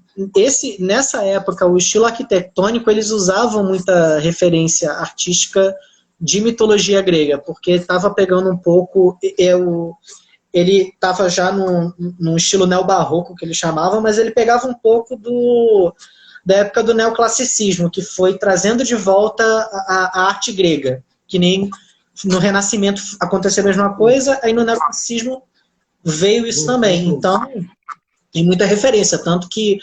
nessa época, o estilo arquitetônico, eles usavam muita referência artística de mitologia grega, porque estava pegando um pouco ele estava já num estilo neobarroco, que ele chamava, mas ele pegava um pouco da época do neoclassicismo, que foi trazendo de volta a arte grega, que nem no Renascimento aconteceu a mesma coisa, aí no neoclassicismo veio isso também. Então, tem muita referência, tanto que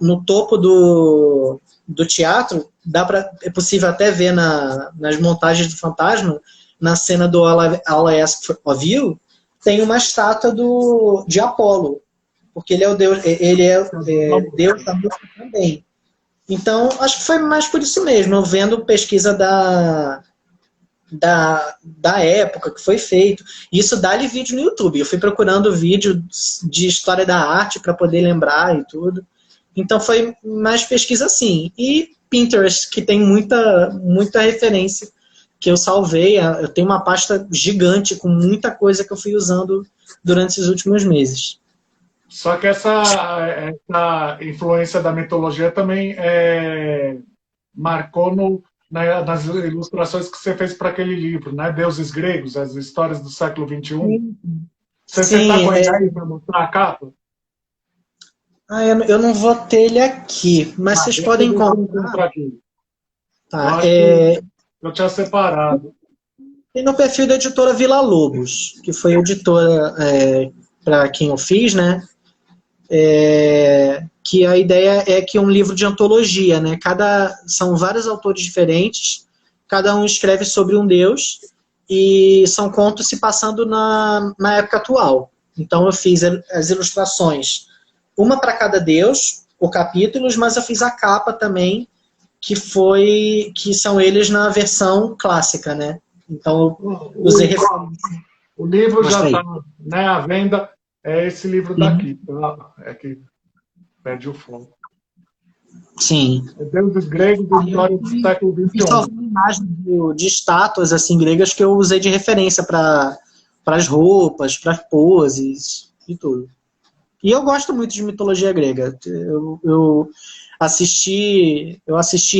no topo do teatro, é possível até ver nas montagens do Fantasma, na cena do All I Ask of You, tem uma estátua de Apolo, porque ele é o Deus, Deus da música também. Então, acho que foi mais por isso mesmo, eu vendo pesquisa da época que foi feito. Isso dá-lhe vídeo no YouTube. Eu fui procurando vídeo de história da arte para poder lembrar e tudo. Então foi mais pesquisa assim. E Pinterest, que tem muita referência que eu salvei. Eu tenho uma pasta gigante com muita coisa que eu fui usando durante esses últimos meses. Só que essa influência da mitologia também marcou nas ilustrações que você fez para aquele livro, né? Deuses Gregos, as histórias do século XXI. Você está com a ideia para mostrar a capa? Eu não vou ter ele aqui, mas vocês podem encontrar. Aqui. Tá, eu tinha separado. Tem no perfil da editora Vila Lobos, que foi a editora para quem eu fiz, né? Que a ideia é que é um livro de antologia, né? São vários autores diferentes, cada um escreve sobre um deus, e são contos se passando na época atual. Então eu fiz as ilustrações, uma para cada deus, por capítulos, mas eu fiz a capa também, que são eles na versão clássica, né? Então eu usei referência. O livro já está, né, à venda, é esse livro daqui, tá? É que pede o fogo. Sim. Deuses Gregos da história do século XXI. Só imagens de estátuas assim, gregas que eu usei de referência para as roupas, para as poses e tudo. E eu gosto muito de mitologia grega. Eu assisti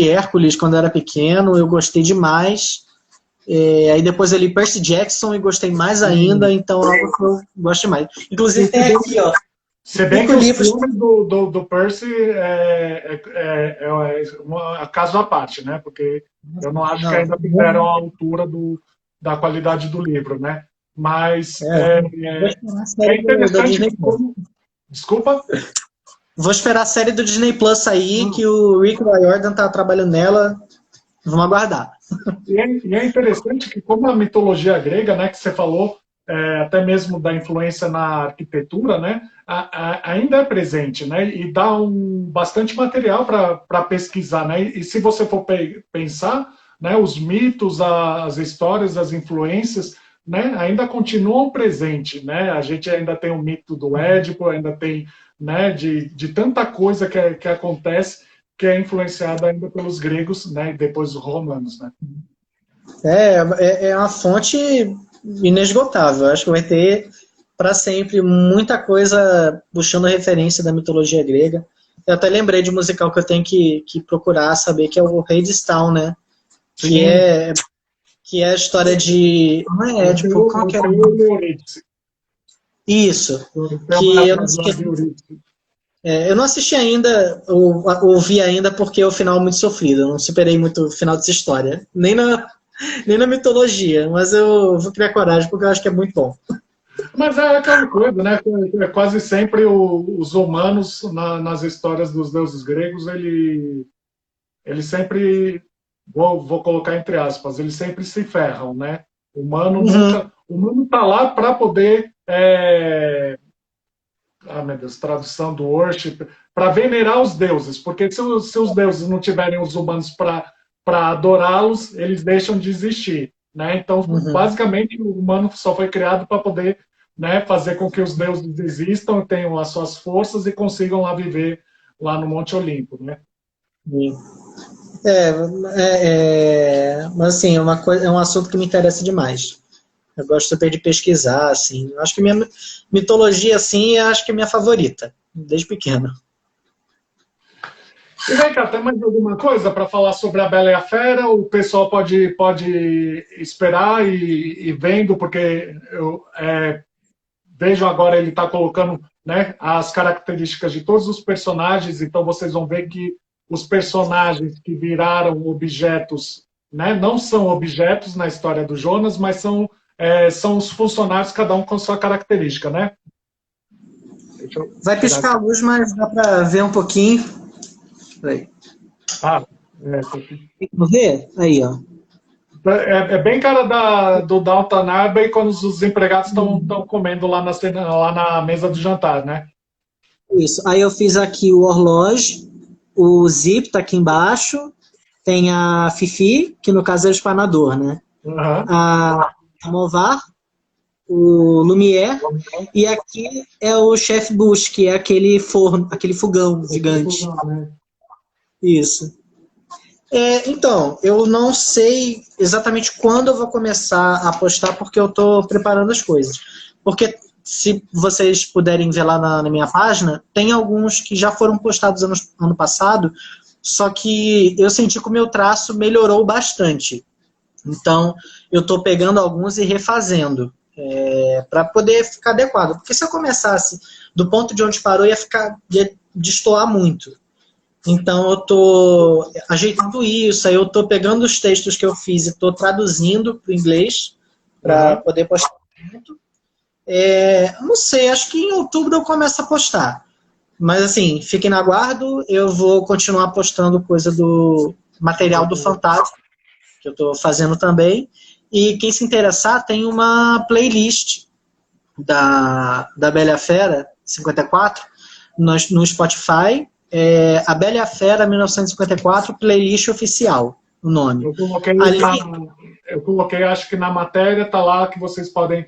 Hércules quando era pequeno, eu gostei demais. Aí depois eu li Percy Jackson e gostei mais ainda, então é algo que eu gosto mais. Inclusive tem aqui, ó. Se bem que o filme do Percy é um caso à parte, né? Porque eu não acho que ainda tiveram a altura da qualidade do livro, né? Mas é interessante. Desculpa? Vou esperar a série do Disney Plus sair, que o Rick Riordan tá trabalhando nela. Vamos aguardar. E é interessante que, como a mitologia grega, né, que você falou, até mesmo da influência na arquitetura, né, ainda é presente, né, e dá bastante material para pesquisar, né, e se você for pensar, né, os mitos, as histórias, as influências, né, ainda continuam presentes, né, a gente ainda tem o mito do Édipo, ainda tem, né, de tanta coisa que acontece, que é influenciada ainda pelos gregos, né, e depois os romanos, né. É uma fonte inesgotável. Acho que vai ter para sempre muita coisa puxando referência da mitologia grega. Eu até lembrei de um musical que eu tenho que procurar saber, que é o Rei de Stall, né? Que é a história de... Não é Édipo, qual que é? Isso. Que eu não assisti ainda, ou ouvi ainda, porque é o final muito sofrido. Eu não superei muito o final dessa história. Nem na mitologia, mas eu vou criar coragem, porque eu acho que é muito bom. Mas é aquela coisa, né? Quase sempre os humanos, nas histórias dos deuses gregos, eles sempre, vou colocar entre aspas, eles sempre se ferram, né? O humano está lá para poder, meu Deus, tradução do worship, para venerar os deuses, porque se os deuses não tiverem os humanos para adorá-los, eles deixam de existir, né? Então, basicamente, o humano só foi criado para poder, né, fazer com que os deuses existam, tenham as suas forças e consigam lá viver lá no Monte Olimpo, né? Mas assim, é um assunto que me interessa demais. Eu gosto super de pesquisar, assim. Eu acho que minha mitologia, assim, acho que é minha favorita, desde pequeno. E vem cá, tem mais alguma coisa para falar sobre a Bela e a Fera? O pessoal pode esperar e vendo, porque eu vejo agora ele está colocando, né, as características de todos os personagens, então vocês vão ver que os personagens que viraram objetos, né, não são objetos na história do Jonas, mas são os funcionários, cada um com sua característica, né? Vai piscar a luz, mas dá para ver um pouquinho. Aí. Vamos ver? Aí, ó. É bem cara do Downton Abbey quando os empregados estão comendo lá na mesa do jantar, né? Isso. Aí eu fiz aqui o horloge, o Zip tá aqui embaixo, tem a Fifi, que no caso é o espanador, né? A Movar, o Lumière, e aqui é o Chef Bush, que é aquele forno, aquele fogão gigante. Isso. Então, eu não sei exatamente quando eu vou começar a postar, porque eu estou preparando as coisas. Porque, se vocês puderem ver lá na minha página, tem alguns que já foram postados ano passado, só que eu senti que o meu traço melhorou bastante. Então, eu estou pegando alguns e refazendo, para poder ficar adequado. Porque se eu começasse do ponto de onde parou, ia destoar muito. Então, eu estou ajeitando isso, aí eu estou pegando os textos que eu fiz e estou traduzindo para o inglês, para poder postar junto. Não sei, acho que em outubro eu começo a postar. Mas, assim, fiquem no aguardo, eu vou continuar postando coisa do material do Fantástico, que eu estou fazendo também. E quem se interessar, tem uma playlist da Bela e a Fera 54 no Spotify. A Bela e a Fera 1954, playlist oficial, o nome. Eu coloquei, acho que na matéria tá lá que vocês podem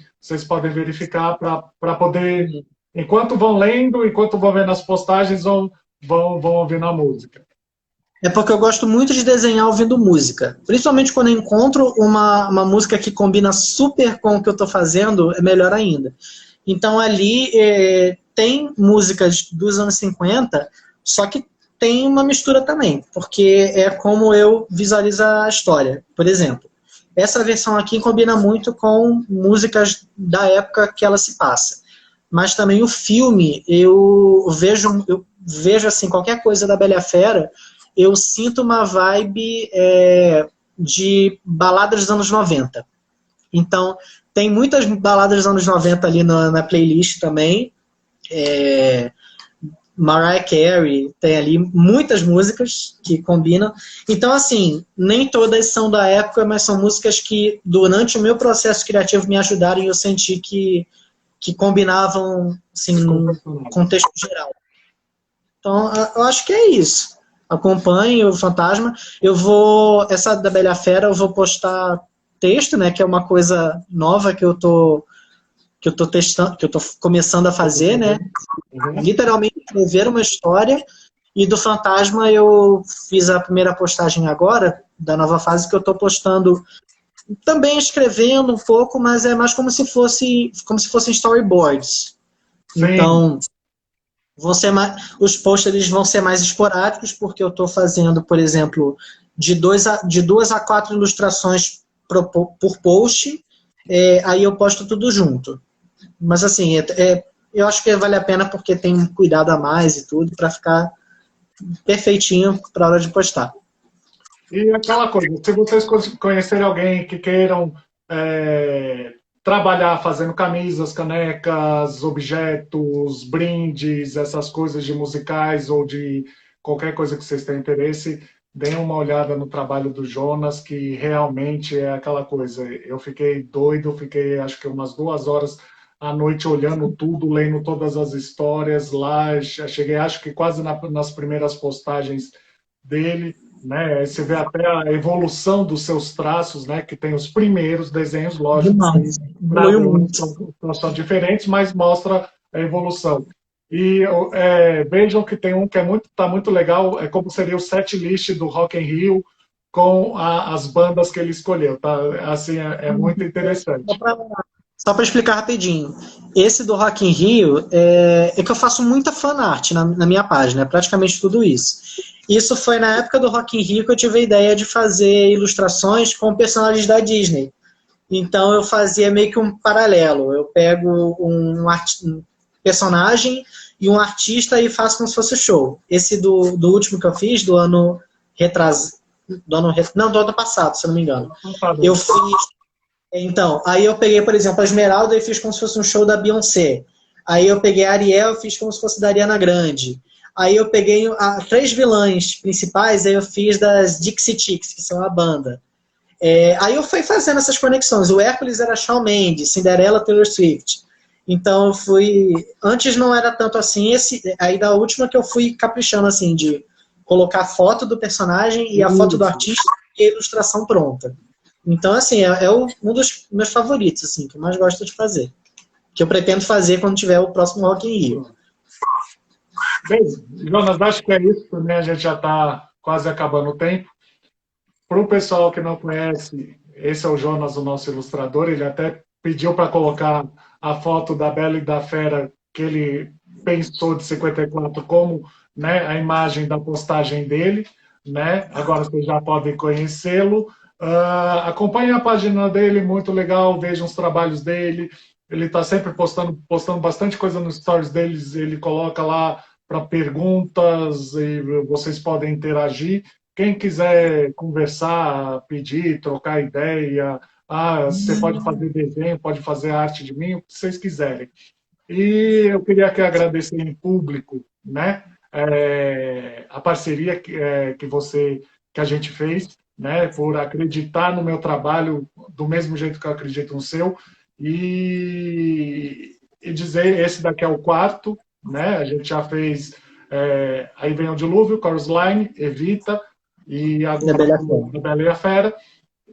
verificar para poder, enquanto vão lendo, enquanto vão vendo as postagens, vão ouvindo a música. É porque eu gosto muito de desenhar ouvindo música. Principalmente quando eu encontro uma música que combina super com o que eu estou fazendo, é melhor ainda. Então ali tem músicas dos anos 50, só que tem uma mistura também, porque é como eu visualizo a história. Por exemplo, essa versão aqui combina muito com músicas da época que ela se passa. Mas também o filme, eu vejo assim, qualquer coisa da Bela e a Fera, eu sinto uma vibe de baladas dos anos 90. Então, tem muitas baladas dos anos 90 ali na playlist também. Mariah Carey, tem ali muitas músicas que combinam. Então, assim, nem todas são da época, mas são músicas que, durante o meu processo criativo, me ajudaram e eu senti que combinavam, assim, num contexto geral. Então, eu acho que é isso. Acompanhe o Fantasma. Essa da Bela e a Fera, eu vou postar texto, né, que é uma coisa nova que eu tô testando, que eu tô começando a fazer, né? Literalmente escrever uma história. E do Fantasma eu fiz a primeira postagem agora, da nova fase, que eu tô postando também escrevendo um pouco, mas é mais como se fossem storyboards. Sim. Então, os posts eles vão ser mais esporádicos, porque eu estou fazendo, por exemplo, de 2 a 4 ilustrações por post, aí eu posto tudo junto. Mas assim, eu acho que vale a pena porque tem um cuidado a mais e tudo, para ficar perfeitinho para a hora de postar. E aquela coisa, se vocês conhecerem alguém que queiram trabalhar fazendo camisas, canecas, objetos, brindes, essas coisas de musicais ou de qualquer coisa que vocês tenham interesse, deem uma olhada no trabalho do Jonas, que realmente é aquela coisa. Eu fiquei doido, fiquei acho que umas 2 horas à noite olhando tudo, lendo todas as histórias lá. Cheguei acho que quase nas primeiras postagens dele. Né? Você vê até a evolução dos seus traços, né? Que tem os primeiros desenhos, lógico, são diferentes, mas mostra a evolução. E vejam que tem um que tá muito legal, é como seria o set list do Rock in Rio com as bandas que ele escolheu, tá? Assim, é muito interessante. Só para explicar rapidinho, esse do Rock in Rio é que eu faço muita fanart na minha página, é praticamente tudo isso. Isso foi na época do Rock in Rio que eu tive a ideia de fazer ilustrações com personagens da Disney. Então eu fazia meio que um paralelo. Eu pego um personagem e um artista e faço como se fosse show. Esse do último que eu fiz, do ano passado, se eu não me engano. Eu fiz... Então, aí eu peguei, por exemplo, a Esmeralda e fiz como se fosse um show da Beyoncé. Aí eu peguei a Ariel e fiz como se fosse da Ariana Grande. Aí eu peguei 3 vilãs principais, aí eu fiz das Dixie Chicks, que são a banda. Aí eu fui fazendo essas conexões. O Hércules era Shawn Mendes, Cinderela, Taylor Swift. Então eu fui... Antes não era tanto assim, aí da última que eu fui caprichando, assim, de colocar a foto do personagem e a foto do artista e a ilustração pronta. Então, assim, um dos meus favoritos, assim, que eu mais gosto de fazer. Que eu pretendo fazer quando tiver o próximo Rock in Rio. Bem, Jonas, acho que é isso também, a gente já está quase acabando o tempo. Para o pessoal que não conhece, esse é o Jonas, o nosso ilustrador, ele até pediu para colocar a foto da Bela e da Fera que ele pensou de 54 como, né, a imagem da postagem dele, né? Agora vocês já podem conhecê-lo. Acompanhe a página dele, muito legal, vejam os trabalhos dele. Ele está sempre postando bastante coisa nos stories deles, ele coloca lá para perguntas e vocês podem interagir. Quem quiser conversar, pedir, trocar ideia, você pode fazer desenho, pode fazer arte de mim, o que vocês quiserem. E eu queria aqui agradecer em público, né, a parceria que a gente fez, né, por acreditar no meu trabalho do mesmo jeito que eu acredito no seu, e dizer, esse daqui é o 4º, né, a gente já fez, aí vem o Dilúvio, Chorus Line, Evita, e agora a Bela e a Fera.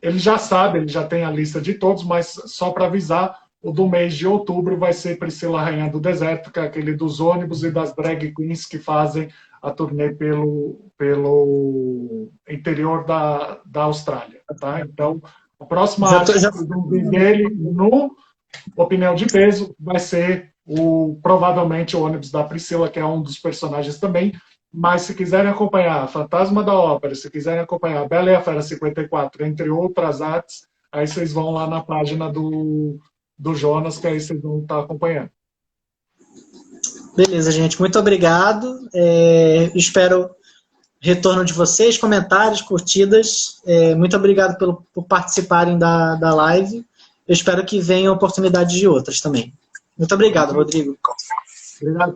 Ele já sabe, ele já tem a lista de todos, mas só para avisar, o do mês de outubro vai ser Priscila Rainha do Deserto, que é aquele dos ônibus e das drag queens que fazem a turnê pelo interior da Austrália. Tá? Então, a próxima arte dele no Opinião de Peso vai ser provavelmente o ônibus da Priscila, que é um dos personagens também. Mas se quiserem acompanhar Fantasma da Ópera, se quiserem acompanhar Bela e a Fera 54, entre outras artes, aí vocês vão lá na página do Jonas, que aí vocês vão estar acompanhando. Beleza, gente. Muito obrigado. Espero retorno de vocês, comentários, curtidas. Muito obrigado por participarem da live. Eu espero que venham oportunidades de outras também. Muito obrigado, Rodrigo. Obrigado.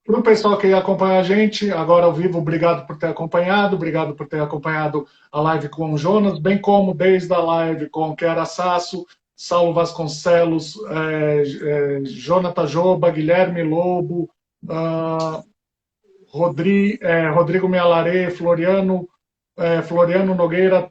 Para o pessoal que acompanha a gente, agora ao vivo, obrigado por ter acompanhado, a live com o Jonas, bem como desde a live com o Chiara Sasso, Saulo Vasconcelos, Jonathan Joba, Guilherme Lobo, Rodrigo Mealaré, Floriano Nogueira,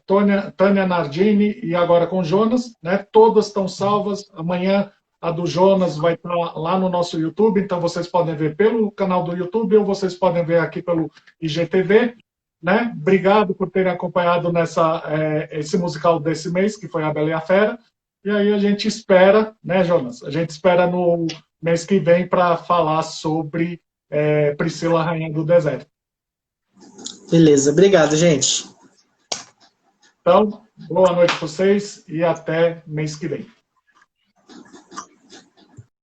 Tânia Nardini e agora com o Jonas, né? Todas estão salvas. Amanhã a do Jonas vai estar lá no nosso YouTube, então vocês podem ver pelo canal do YouTube ou vocês podem ver aqui pelo IGTV. Né? Obrigado por terem acompanhado esse musical desse mês, que foi A Bela e a Fera. E aí a gente espera, né, Jonas? A gente espera no mês que vem para falar sobre Priscila, Rainha do Deserto. Beleza, obrigado, gente. Então, boa noite para vocês e até mês que vem.